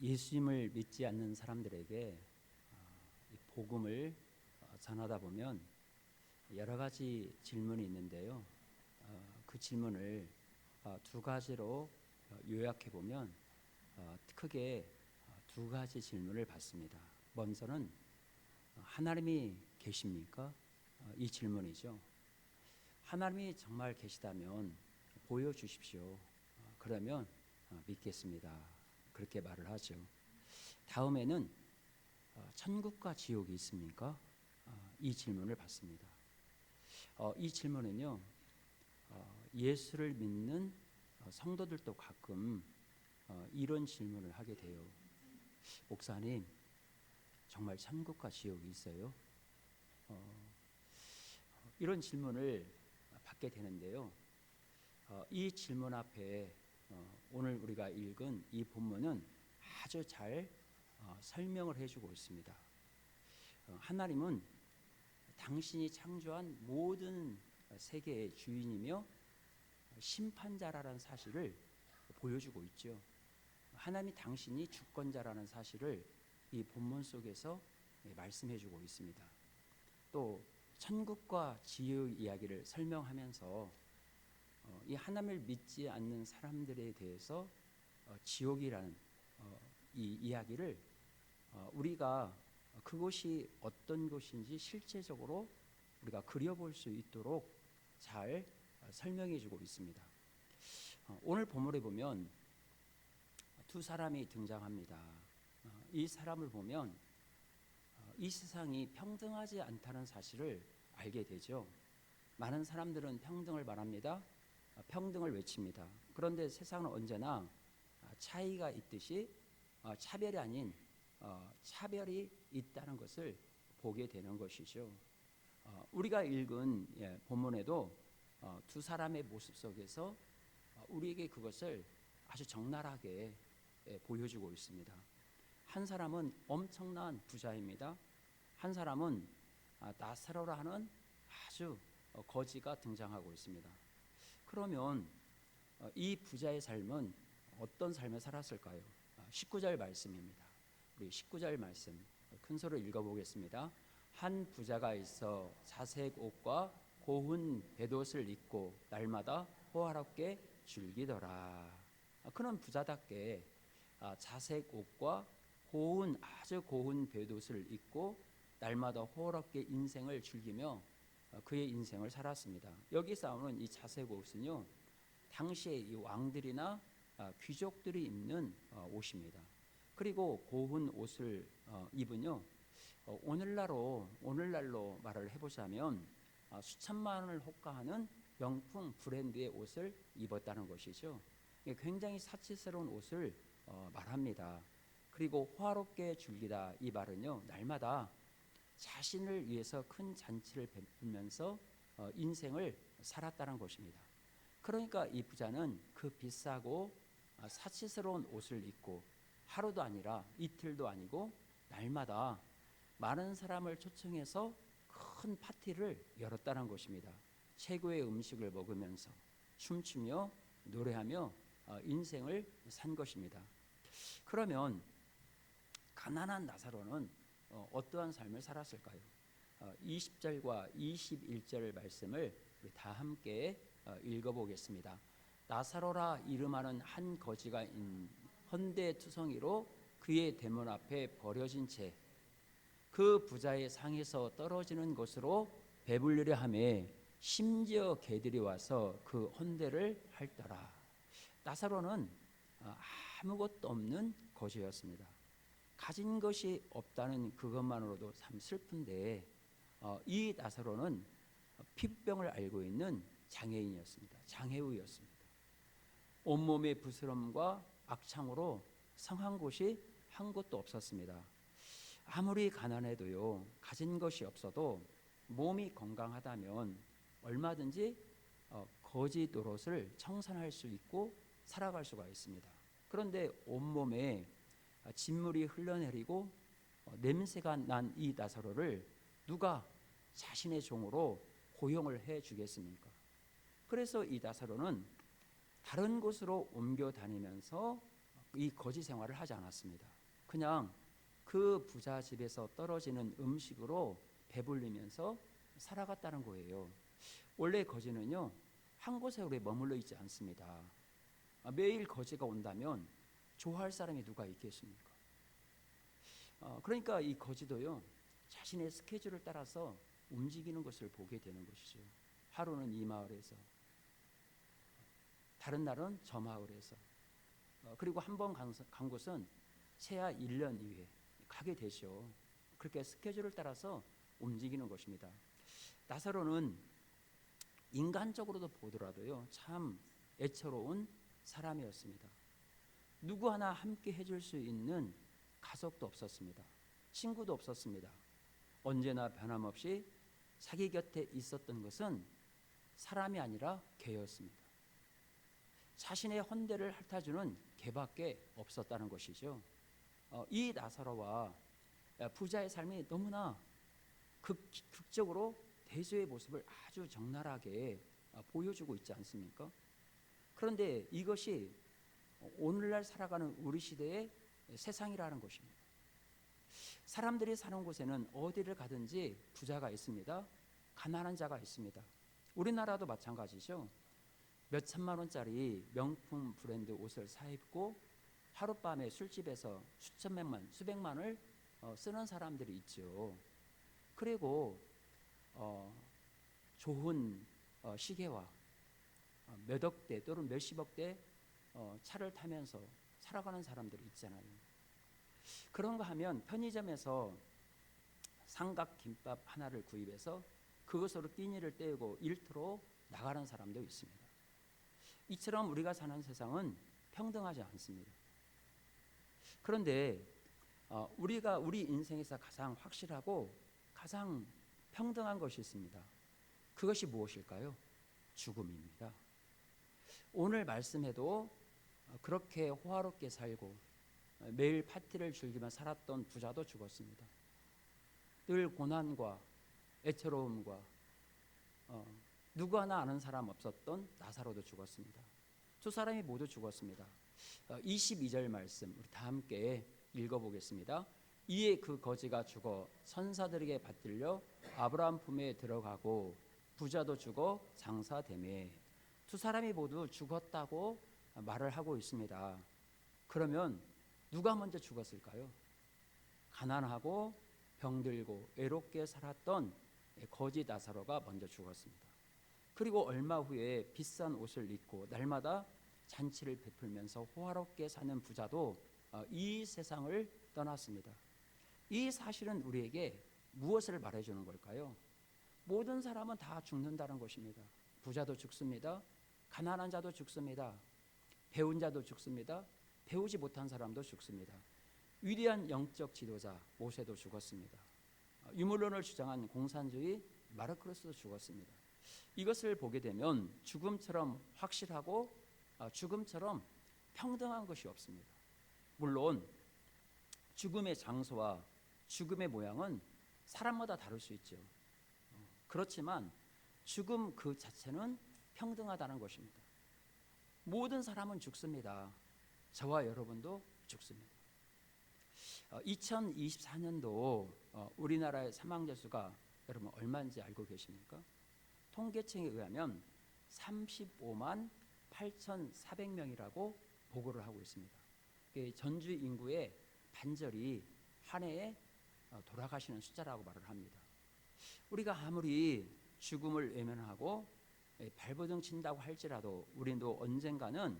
예수님을 믿지 않는 사람들에게 이 복음을 전하다 보면 여러 가지 질문이 있는데요. 그 질문을 두 가지로 요약해 보면 크게 두 가지 질문을 받습니다. 먼저는 하나님이 계십니까? 이 질문이죠. 하나님이 정말 계시다면 보여주십시오. 그러면 믿겠습니다. 그렇게 말을 하죠. 다음에는 천국과 지옥이 있습니까? 이 질문을 받습니다. 이 질문은요, 예수를 믿는 성도들도 가끔 이런 질문을 하게 돼요. 목사님, 정말 천국과 지옥이 있어요? 이런 질문을 받게 되는데요. 이 질문 앞에 오늘 우리가 읽은 이 본문은 아주 잘 설명을 해주고 있습니다. 하나님은 당신이 창조한 모든 세계의 주인이며 심판자라는 사실을 보여주고 있죠. 하나님이 당신이 주권자라는 사실을 이 본문 속에서 말씀해주고 있습니다. 또 천국과 지옥 이야기를 설명하면서 이 하나님을 믿지 않는 사람들에 대해서 지옥이라는 이 이야기를 우리가 그곳이 어떤 곳인지 실제적으로 우리가 그려볼 수 있도록 잘 설명해 주고 있습니다. 오늘 본문에 보면 두 사람이 등장합니다. 이 사람을 보면 이 세상이 평등하지 않다는 사실을 알게 되죠. 많은 사람들은 평등을 말합니다. 평등을 외칩니다. 그런데 세상은 언제나 차이가 있듯이 차별이 아닌 차별이 있다는 것을 보게 되는 것이죠. 우리가 읽은 본문에도 두 사람의 모습 속에서 우리에게 그것을 아주 적나라하게 보여주고 있습니다. 한 사람은 엄청난 부자입니다. 한 사람은 나사로라 하는 아주 거지가 등장하고 있습니다. 그러면 이 부자의 삶은 어떤 삶을 살았을까요? 19절 말씀입니다. 우리 19절 말씀 큰 소리로 읽어보겠습니다. 한 부자가 있어 자색 옷과 고운 베옷을 입고 날마다 호화롭게 즐기더라. 그는 부자답게 자색 옷과 아주 고운 베옷을 입고 날마다 호화롭게 인생을 즐기며 그의 인생을 살았습니다. 여기 나오는 이 자색 옷은요, 당시의 이 왕들이나 귀족들이 입는 옷입니다. 그리고 고운 옷을 입은요, 오늘날로 말을 해보자면 수천만 원을 호가하는 명품 브랜드의 옷을 입었다는 것이죠. 굉장히 사치스러운 옷을 말합니다. 그리고 호화롭게 즐기다 이 말은요, 날마다 자신을 위해서 큰 잔치를 베풀면서 인생을 살았다는 것입니다. 그러니까 이 부자는 그 비싸고 사치스러운 옷을 입고 하루도 아니라 이틀도 아니고 날마다 많은 사람을 초청해서 큰 파티를 열었다는 것입니다. 최고의 음식을 먹으면서 춤추며 노래하며 인생을 산 것입니다. 그러면 가난한 나사로는 어떠한 삶을 살았을까요? 20절과 21절 말씀을 우리 다 함께 읽어보겠습니다. 나사로라 이름하는 한 거지가 헌데투성이로 그의 대문 앞에 버려진 채 그 부자의 상에서 떨어지는 것으로 배불리려 하며 심지어 개들이 와서 그 헌데를 핥더라. 나사로는 아무것도 없는 거지였습니다. 가진 것이 없다는 그것만으로도 참 슬픈데 이 나사로는 피부병을 앓고 있는 장애인이었습니다. 장애우였습니다. 온몸의 부스럼과 악창으로 성한 곳이 한 곳도 없었습니다. 아무리 가난해도요, 가진 것이 없어도 몸이 건강하다면 얼마든지 거지 노릇을 청산할 수 있고 살아갈 수가 있습니다. 그런데 온몸에 진물이 흘러내리고 냄새가 난 이 나사로를 누가 자신의 종으로 고용을 해 주겠습니까? 그래서 이 나사로는 다른 곳으로 옮겨 다니면서 이 거지 생활을 하지 않았습니다. 그냥 그 부자 집에서 떨어지는 음식으로 배불리면서 살아갔다는 거예요. 원래 거지는요, 한 곳에 오래 머물러 있지 않습니다. 매일 거지가 온다면 좋아할 사람이 누가 있겠습니까? 그러니까 이 거지도요, 자신의 스케줄을 따라서 움직이는 것을 보게 되는 것이죠. 하루는 이 마을에서, 다른 날은 저 마을에서, 그리고 한 번 간 곳은 최하 1년 이후에 가게 되죠. 그렇게 스케줄을 따라서 움직이는 것입니다. 나사로는 인간적으로도 보더라도요, 참 애처로운 사람이었습니다. 누구 하나 함께 해줄 수 있는 가족도 없었습니다. 친구도 없었습니다. 언제나 변함없이 자기 곁에 있었던 것은 사람이 아니라 개였습니다. 자신의 헌대를 핥아주는 개밖에 없었다는 것이죠. 이 나사로와 부자의 삶이 너무나 극적으로 대조의 모습을 아주 적나라하게 보여주고 있지 않습니까? 그런데 이것이 오늘날 살아가는 우리 시대의 세상이라는 것입니다. 사람들이 사는 곳에는 어디를 가든지 부자가 있습니다. 가난한 자가 있습니다. 우리나라도 마찬가지죠. 몇 천만 원짜리 명품 브랜드 옷을 사 입고 하룻밤에 술집에서 수천백만, 수백만을 쓰는 사람들이 있죠. 그리고 좋은 시계와 몇억 대 또는 몇십억 대 차를 타면서 살아가는 사람들이 있잖아요. 그런가 하면 편의점에서 삼각김밥 하나를 구입해서 그것으로 끼니를 때우고 일터로 나가는 사람도 있습니다. 이처럼 우리가 사는 세상은 평등하지 않습니다. 그런데 우리가 우리 인생에서 가장 확실하고 가장 평등한 것이 있습니다. 그것이 무엇일까요? 죽음입니다. 오늘 말씀에도 그렇게 호화롭게 살고 매일 파티를 즐기며 살았던 부자도 죽었습니다. 늘 고난과 애처로움과 누구 하나 아는 사람 없었던 나사로도 죽었습니다. 두 사람이 모두 죽었습니다. 22절 말씀 우리 다 함께 읽어보겠습니다. 이에 그 거지가 죽어 천사들에게 받들려 아브라함 품에 들어가고 부자도 죽어 장사되매. 두 사람이 모두 죽었다고 말을 하고 있습니다. 그러면 누가 먼저 죽었을까요? 가난하고 병들고 외롭게 살았던 거지 나사로가 먼저 죽었습니다. 그리고 얼마 후에 비싼 옷을 입고 날마다 잔치를 베풀면서 호화롭게 사는 부자도 이 세상을 떠났습니다. 이 사실은 우리에게 무엇을 말해주는 걸까요? 모든 사람은 다 죽는다는 것입니다. 부자도 죽습니다. 가난한 자도 죽습니다. 배운 자도 죽습니다. 배우지 못한 사람도 죽습니다. 위대한 영적 지도자 모세도 죽었습니다. 유물론을 주장한 공산주의 마르크스도 죽었습니다. 이것을 보게 되면 죽음처럼 확실하고 죽음처럼 평등한 것이 없습니다. 물론 죽음의 장소와 죽음의 모양은 사람마다 다를 수 있죠. 그렇지만 죽음 그 자체는 평등하다는 것입니다. 모든 사람은 죽습니다. 저와 여러분도 죽습니다. 2024년도 우리나라의 사망자 수가 여러분 얼마인지 알고 계십니까? 통계청에 의하면 35만 8,400명이라고 보고를 하고 있습니다. 전주 인구의 반절이 한 해에 돌아가시는 숫자라고 말을 합니다. 우리가 아무리 죽음을 외면하고 발버둥 친다고 할지라도 우리도 언젠가는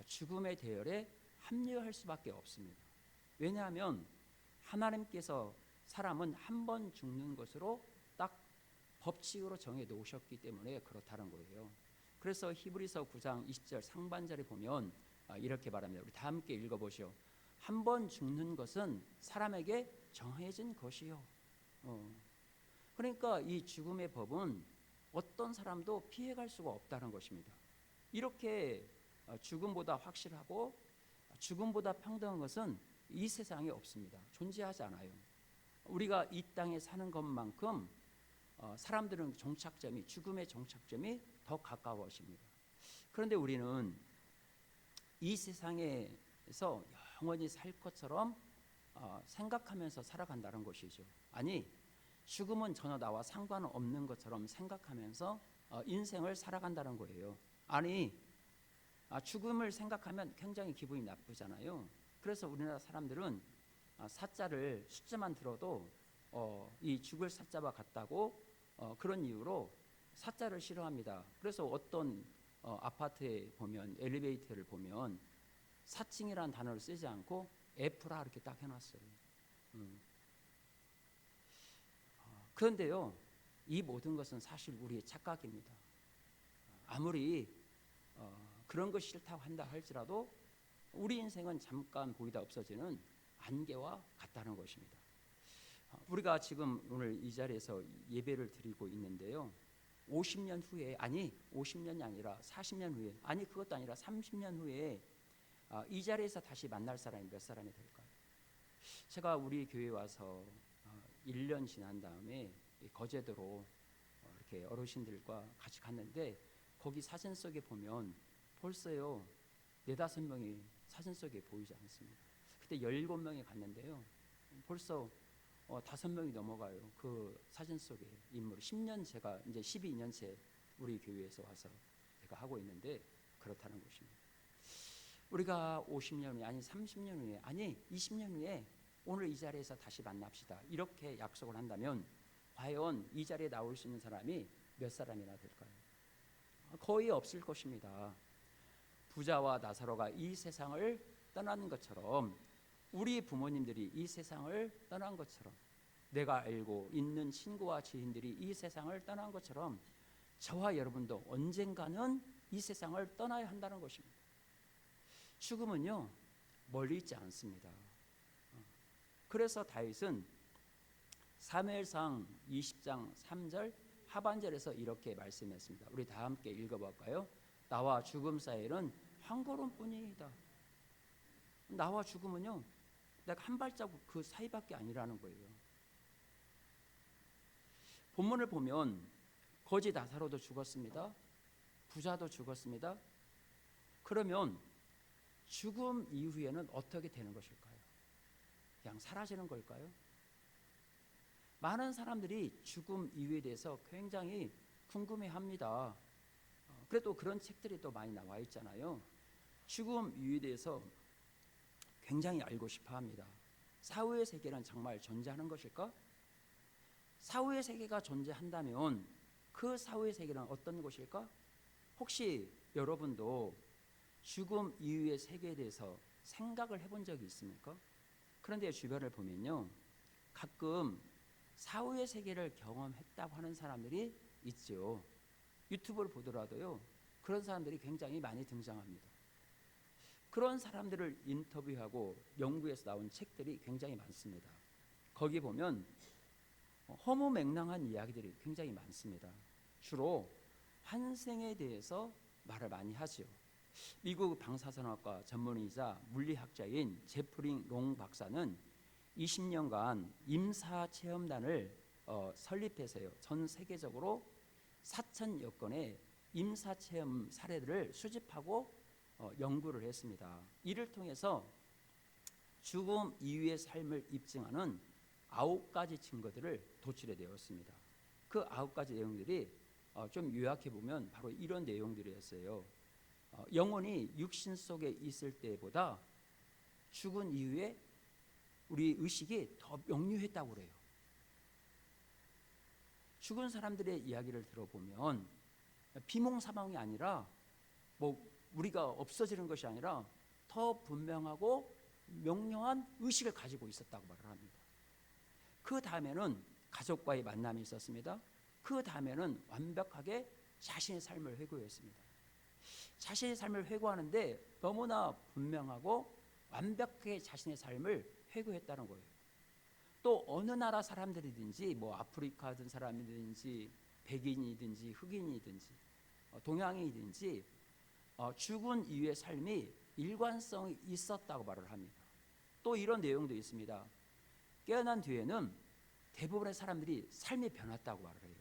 죽음의 대열에 합류할 수밖에 없습니다. 왜냐하면 하나님께서 사람은 한 번 죽는 것으로 딱 법칙으로 정해 놓으셨기 때문에 그렇다는 거예요. 그래서 히브리서 9장 20절 상반절에 보면 이렇게 말합니다. 우리 다 함께 읽어보시오. 한 번 죽는 것은 사람에게 정해진 것이요. 그러니까 이 죽음의 법은 어떤 사람도 피해갈 수가 없다는 것입니다. 이렇게 죽음보다 확실하고 죽음보다 평등한 것은 이 세상에 없습니다. 존재하지 않아요. 우리가 이 땅에 사는 것만큼 사람들은 종착점이 죽음의 종착점이 더 가까워집니다. 그런데 우리는 이 세상에서 영원히 살 것처럼 생각하면서 살아간다는 것이죠. 아니, 죽음은 전혀 나와 상관없는 것처럼 생각하면서 인생을 살아간다는 거예요. 아니, 죽음을 생각하면 굉장히 기분이 나쁘잖아요. 그래서 우리나라 사람들은 사자를 숫자만 들어도 이 죽을 사자와 같다고 그런 이유로 사자를 싫어합니다. 그래서 어떤 아파트에 보면 엘리베이터를 보면 사칭이라는 단어를 쓰지 않고 F라 이렇게 딱 해놨어요. 그런데요, 이 모든 것은 사실 우리의 착각입니다. 아무리 그런 것이 싫다고 한다 할지라도 우리 인생은 잠깐 보이다 없어지는 안개와 같다는 것입니다. 우리가 지금 오늘 이 자리에서 예배를 드리고 있는데요, 50년 후에, 아니 50년이 아니라 40년 후에, 아니 그것도 아니라 30년 후에 이 자리에서 다시 만날 사람이 몇 사람이 될까요? 제가 우리 교회에 와서 1년 지난 다음에 거제도로 이렇게 어르신들과 같이 갔는데, 거기 사진 속에 보면 벌써요 4-5명이 사진 속에 보이지 않습니다. 그때 17명이 갔는데요, 벌써 5명이 넘어가요. 그 사진 속에 인물. 10년, 제가 이제 12년째 우리 교회에서 와서 제가 하고 있는데 그렇다는 것입니다. 우리가 50년 후에, 아니 30년 후에, 아니 20년 후에 오늘 이 자리에서 다시 만납시다, 이렇게 약속을 한다면 과연 이 자리에 나올 수 있는 사람이 몇 사람이나 될까요? 거의 없을 것입니다. 부자와 나사로가 이 세상을 떠나는 것처럼, 우리 부모님들이 이 세상을 떠난 것처럼, 내가 알고 있는 친구와 지인들이 이 세상을 떠난 것처럼 저와 여러분도 언젠가는 이 세상을 떠나야 한다는 것입니다. 죽음은요 멀리 있지 않습니다. 그래서 다윗은 사무엘상 20장 3절 하반절에서 이렇게 말씀했습니다. 우리 다 함께 읽어볼까요? 나와 죽음 사이는 한 걸음뿐이다. 나와 죽음은요 내가 한 발자국 그 사이밖에 아니라는 거예요. 본문을 보면 거지 나사로도 죽었습니다. 부자도 죽었습니다. 그러면 죽음 이후에는 어떻게 되는 것일까요? 그냥 사라지는 걸까요? 많은 사람들이 죽음 이후에 대해서 굉장히 궁금해합니다. 그래도 그런 책들이 또 많이 나와 있잖아요. 죽음 이후에 대해서 굉장히 알고 싶어합니다. 사후의 세계는 정말 존재하는 것일까? 사후의 세계가 존재한다면 그 사후의 세계는 어떤 것일까? 혹시 여러분도 죽음 이후의 세계에 대해서 생각을 해본 적이 있습니까? 그런데 주변을 보면요, 가끔 사후의 세계를 경험했다고 하는 사람들이 있죠. 유튜브를 보더라도요 그런 사람들이 굉장히 많이 등장합니다. 그런 사람들을 인터뷰하고 연구해서 나온 책들이 굉장히 많습니다. 거기 보면 허무맹랑한 이야기들이 굉장히 많습니다. 주로 환생에 대해서 말을 많이 하죠. 미국 방사선학과 전문의이자 물리학자인 제프리 롱 박사는 20년간 임사체험단을 설립해서요, 전 세계적으로 4,000여 건의 임사체험 사례들을 수집하고 연구를 했습니다. 이를 통해서 죽음 이후의 삶을 입증하는 9가지 증거들을 도출해 내었습니다. 그 9가지 내용들이 좀 요약해 보면 바로 이런 내용들이었어요. 영혼이 육신 속에 있을 때보다 죽은 이후에 우리 의식이 더 명료했다고 그래요. 죽은 사람들의 이야기를 들어보면 비몽사몽이 아니라 우리가 없어지는 것이 아니라 더 분명하고 명료한 의식을 가지고 있었다고 말을 합니다. 그 다음에는 가족과의 만남이 있었습니다. 그 다음에는 완벽하게 자신의 삶을 회고했습니다. 자신의 삶을 회고하는데 너무나 분명하고 완벽하게 자신의 삶을 회고했다는 거예요. 또 어느 나라 사람들이든지 아프리카든 사람이든지 백인이든지 흑인이든지 동양인이든지 죽은 이후의 삶이 일관성이 있었다고 말을 합니다. 또 이런 내용도 있습니다. 깨어난 뒤에는 대부분의 사람들이 삶이 변했다고 말을 해요.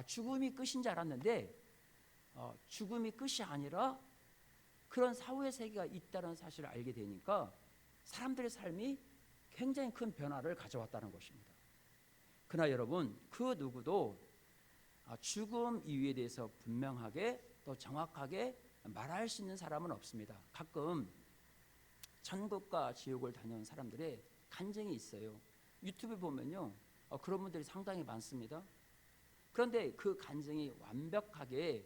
죽음이 끝인 줄 알았는데 죽음이 끝이 아니라 그런 사후의 세계가 있다는 사실을 알게 되니까 사람들의 삶이 굉장히 큰 변화를 가져왔다는 것입니다. 그러나 여러분, 그 누구도 죽음 이유에 대해서 분명하게 또 정확하게 말할 수 있는 사람은 없습니다. 가끔 천국과 지옥을 다녀온 사람들의 간증이 있어요. 유튜브 보면요, 그런 분들이 상당히 많습니다. 그런데 그 간증이 완벽하게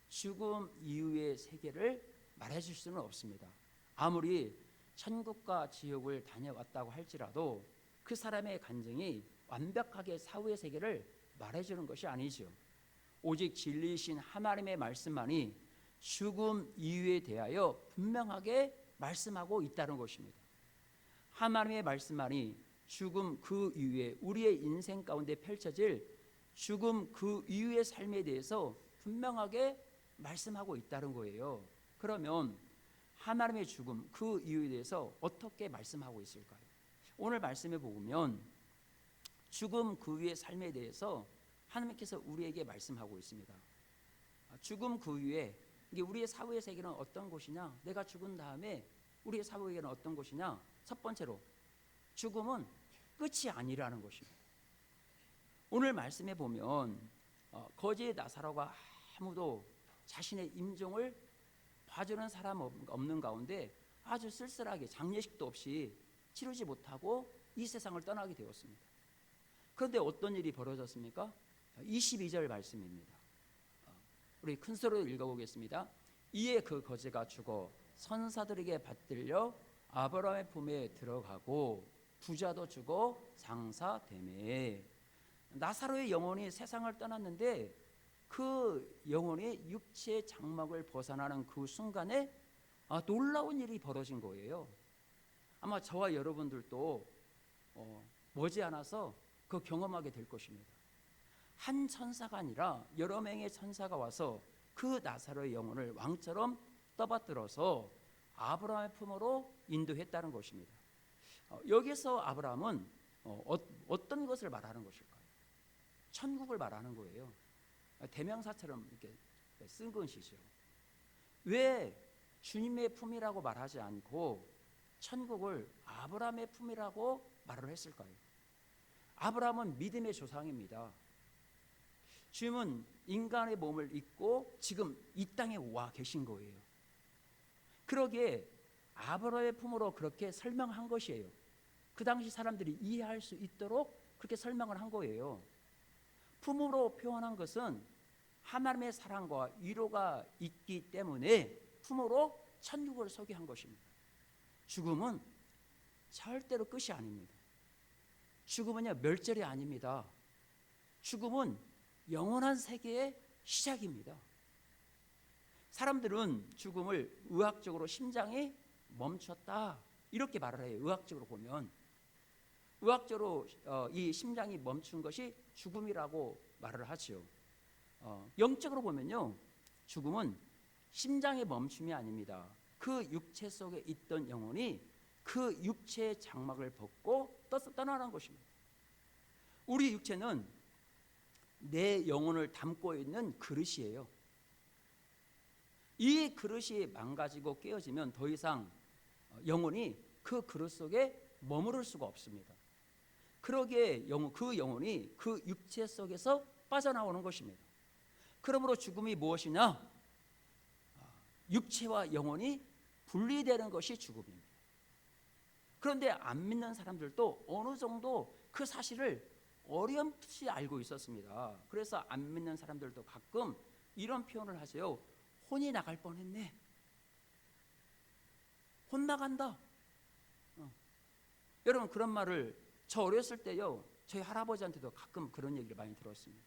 죽음 이후의 세계를 말해줄 수는 없습니다. 아무리 천국과 지옥을 다녀왔다고 할지라도 그 사람의 간증이 완벽하게 사후의 세계를 말해주는 것이 아니죠. 오직 진리이신 하나님의 말씀만이 죽음 이후에 대하여 분명하게 말씀하고 있다는 것입니다. 하나님의 말씀만이 죽음 그 이후에 우리의 인생 가운데 펼쳐질 죽음 그 이후의 삶에 대해서 분명하게 말씀하고 있다는 거예요. 그러면 하나님의 죽음 그 이유에 대해서 어떻게 말씀하고 있을까요? 오늘 말씀에 보면 죽음 그 이후의 삶에 대해서 하나님께서 우리에게 말씀하고 있습니다. 죽음 그 이후에 이게 우리의 사후의 세계는 어떤 곳이냐? 내가 죽은 다음에 우리의 사후의 세계는 어떤 곳이냐? 첫 번째로 죽음은 끝이 아니라는 것입니다. 오늘 말씀에 보면 거지 나사로가 아무도 자신의 임종을 봐주는 사람 없는 가운데 아주 쓸쓸하게 장례식도 없이 치르지 못하고 이 세상을 떠나게 되었습니다. 그런데 어떤 일이 벌어졌습니까? 22절 말씀입니다. 우리 큰 소리로 읽어보겠습니다. 이에 그 거지가 죽어 선사들에게 받들려 아브라함의 품에 들어가고 부자도 죽어 장사되매. 나사로의 영혼이 세상을 떠났는데 그 영혼이 육체의 장막을 벗어나는 그 순간에 놀라운 일이 벌어진 거예요. 아마 저와 여러분들도 머지않아서 그 경험하게 될 것입니다. 한 천사가 아니라 여러 명의 천사가 와서 그 나사로의 영혼을 왕처럼 떠받들어서 아브라함의 품으로 인도했다는 것입니다. 여기서 아브라함은 어떤 것을 말하는 것일까요? 천국을 말하는 거예요. 대명사처럼 이렇게 쓴 것이죠. 왜 주님의 품이라고 말하지 않고 천국을 아브라함의 품이라고 말을 했을까요? 아브라함은 믿음의 조상입니다. 주님은 인간의 몸을 입고 지금 이 땅에 와 계신 거예요. 그러기에 아브라함의 품으로 그렇게 설명한 것이에요. 그 당시 사람들이 이해할 수 있도록 그렇게 설명을 한 거예요. 품으로 표현한 것은 하나님의 사랑과 위로가 있기 때문에 품으로 천국을 소개한 것입니다. 죽음은 절대로 끝이 아닙니다. 죽음은요, 멸절이 아닙니다. 죽음은 영원한 세계의 시작입니다. 사람들은 죽음을 의학적으로 심장이 멈췄다 이렇게 말을 해요. 의학적으로 보면 의학적으로 이 심장이 멈춘 것이 죽음이라고 말을 하죠. 영적으로 보면요, 죽음은 심장의 멈춤이 아닙니다. 그 육체 속에 있던 영혼이 그 육체의 장막을 벗고 떠나는 것입니다. 우리 육체는 내 영혼을 담고 있는 그릇이에요. 이 그릇이 망가지고 깨어지면 더 이상 영혼이 그 그릇 속에 머무를 수가 없습니다. 그러기에 그 영혼이 그 육체 속에서 빠져나오는 것입니다. 그러므로 죽음이 무엇이냐? 육체와 영혼이 분리되는 것이 죽음입니다. 그런데 안 믿는 사람들도 어느 정도 그 사실을 어렴풋이 알고 있었습니다. 그래서 안 믿는 사람들도 가끔 이런 표현을 하세요. 혼이 나갈 뻔했네. 혼 나간다. 여러분, 그런 말을 저 어렸을 때요, 저희 할아버지한테도 가끔 그런 얘기를 많이 들었습니다.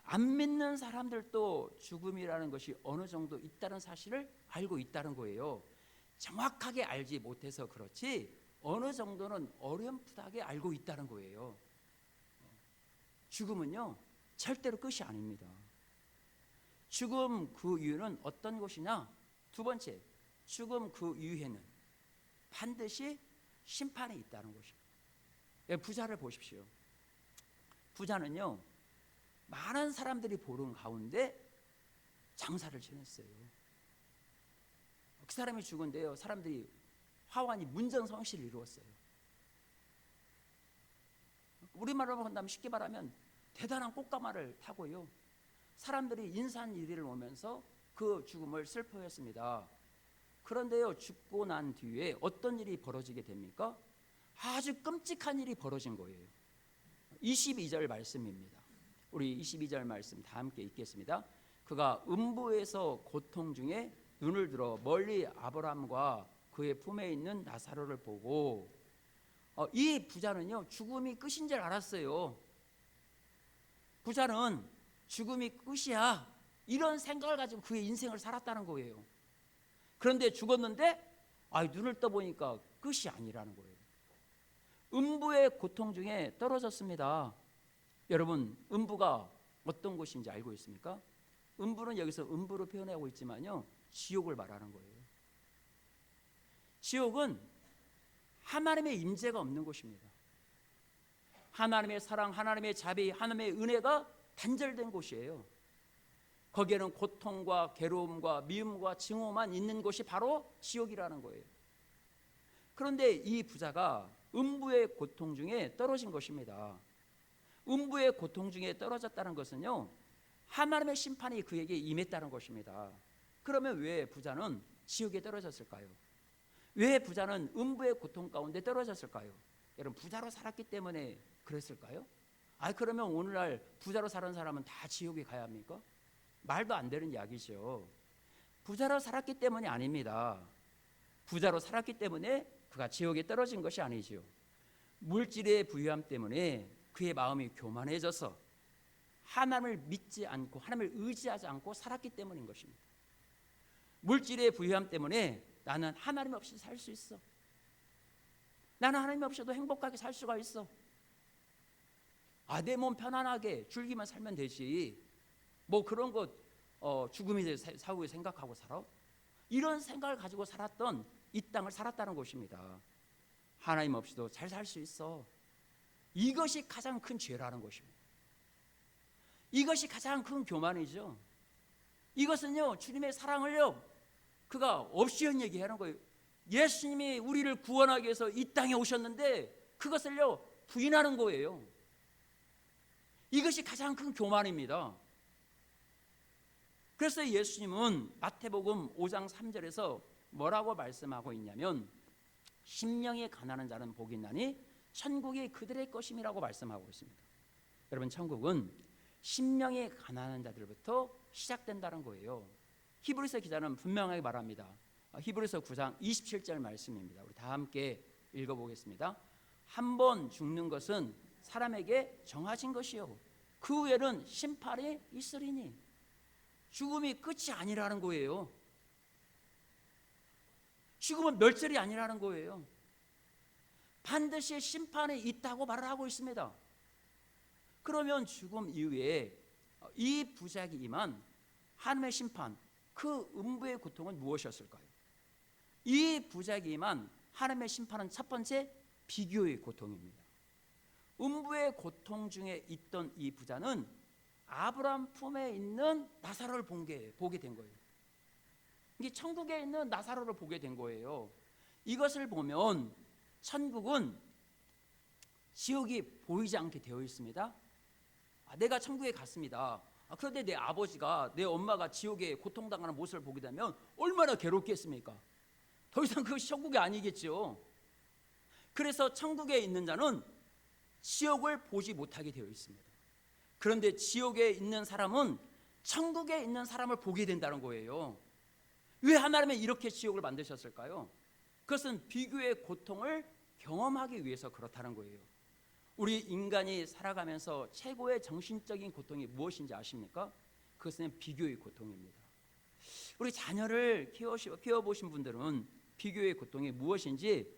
안 믿는 사람들도 죽음이라는 것이 어느 정도 있다는 사실을 알고 있다는 거예요. 정확하게 알지 못해서 그렇지 어느 정도는 어렴풋하게 알고 있다는 거예요. 죽음은요, 절대로 끝이 아닙니다. 죽음 그 이유는 어떤 것이냐? 두 번째, 죽음 그 이후에는 반드시 심판이 있다는 것입니다. 부자를 보십시오. 부자는요, 많은 사람들이 보는 가운데 장사를 지냈어요. 그 사람이 죽은데요, 사람들이 하완이 문전성시를 이루었어요. 우리말로 한다면 쉽게 말하면 대단한 꽃가마를 타고요, 사람들이 인산이리를 오면서 그 죽음을 슬퍼했습니다. 그런데요, 죽고 난 뒤에 어떤 일이 벌어지게 됩니까? 아주 끔찍한 일이 벌어진 거예요. 22절 말씀입니다. 우리 22절 말씀 다 함께 읽겠습니다. 그가 음부에서 고통 중에 눈을 들어 멀리 아브라함과 그의 품에 있는 나사로를 보고, 이 부자는요, 죽음이 끝인 줄 알았어요. 부자는 죽음이 끝이야, 이런 생각을 가지고 그의 인생을 살았다는 거예요. 그런데 죽었는데 눈을 떠보니까 끝이 아니라는 거예요. 음부의 고통 중에 떨어졌습니다. 여러분, 음부가 어떤 곳인지 알고 있습니까? 음부는 여기서 음부로 표현하고 있지만요, 지옥을 말하는 거예요. 지옥은 하나님의 임재가 없는 곳입니다. 하나님의 사랑, 하나님의 자비, 하나님의 은혜가 단절된 곳이에요. 거기에는 고통과 괴로움과 미움과 증오만 있는 곳이 바로 지옥이라는 거예요. 그런데 이 부자가 음부의 고통 중에 떨어진 것입니다. 음부의 고통 중에 떨어졌다는 것은요, 하나님의 심판이 그에게 임했다는 것입니다. 그러면 왜 부자는 지옥에 떨어졌을까요? 왜 부자는 음부의 고통 가운데 떨어졌을까요? 여러분, 부자로 살았기 때문에 그랬을까요? 그러면 오늘날 부자로 사는 사람은 다 지옥에 가야 합니까? 말도 안 되는 이야기죠. 부자로 살았기 때문이 아닙니다. 부자로 살았기 때문에 그가 지옥에 떨어진 것이 아니죠. 물질의 부유함 때문에 그의 마음이 교만해져서 하나님을 믿지 않고 하나님을 의지하지 않고 살았기 때문인 것입니다. 물질의 부유함 때문에 나는 하나님 없이 살 수 있어, 나는 하나님 없이도 행복하게 살 수가 있어, 내 몸 편안하게 줄기만 살면 되지, 뭐 그런 것 죽음이 사후에 생각하고 살아? 이런 생각을 가지고 살았던 이 땅을 살았다는 것입니다. 하나님 없이도 잘 살 수 있어. 이것이 가장 큰 죄라는 것입니다. 이것이 가장 큰 교만이죠. 이것은요, 주님의 사랑을요, 그가 없이 한 얘기하는 거예요. 예수님이 우리를 구원하기 위해서 이 땅에 오셨는데 그것을요, 부인하는 거예요. 이것이 가장 큰 교만입니다. 그래서 예수님은 마태복음 5장 3절에서 뭐라고 말씀하고 있냐면, 심령이 가난한 자는 복이 있나니 천국이 그들의 것임이라고 말씀하고 있습니다. 여러분, 천국은 심령이 가난한 자들부터 시작된다는 거예요. 히브리서 기자는 분명하게 말합니다. 히브리서 9장 27절 말씀입니다. 우리 다 함께 읽어보겠습니다. 한 번 죽는 것은 사람에게 정하신 것이요, 그 후에는 심판이 있으리니. 죽음이 끝이 아니라는 거예요. 죽음은 멸절이 아니라는 거예요. 반드시 심판이 있다고 말을 하고 있습니다. 그러면 죽음 이후에 이 부자에게 임한 하나님의 심판, 그 음부의 고통은 무엇이었을까요? 이 부자에게 임한 하나님의 심판은 첫 번째, 비교의 고통입니다. 음부의 고통 중에 있던 이 부자는 아브라함 품에 있는 나사로를 보게 된 거예요. 이게 천국에 있는 나사로를 보게 된 거예요. 이것을 보면 천국은 지옥이 보이지 않게 되어 있습니다. 내가 천국에 갔습니다. 그런데 내 아버지가, 내 엄마가 지옥에 고통당하는 모습을 보게 되면 얼마나 괴롭겠습니까? 더 이상 그것이 천국이 아니겠죠. 그래서 천국에 있는 자는 지옥을 보지 못하게 되어 있습니다. 그런데 지옥에 있는 사람은 천국에 있는 사람을 보게 된다는 거예요. 왜 하나님은 이렇게 지옥을 만드셨을까요? 그것은 비교의 고통을 경험하기 위해서 그렇다는 거예요. 우리 인간이 살아가면서 최고의 정신적인 고통이 무엇인지 아십니까? 그것은 비교의 고통입니다. 우리 자녀를 키워보신 분들은 비교의 고통이 무엇인지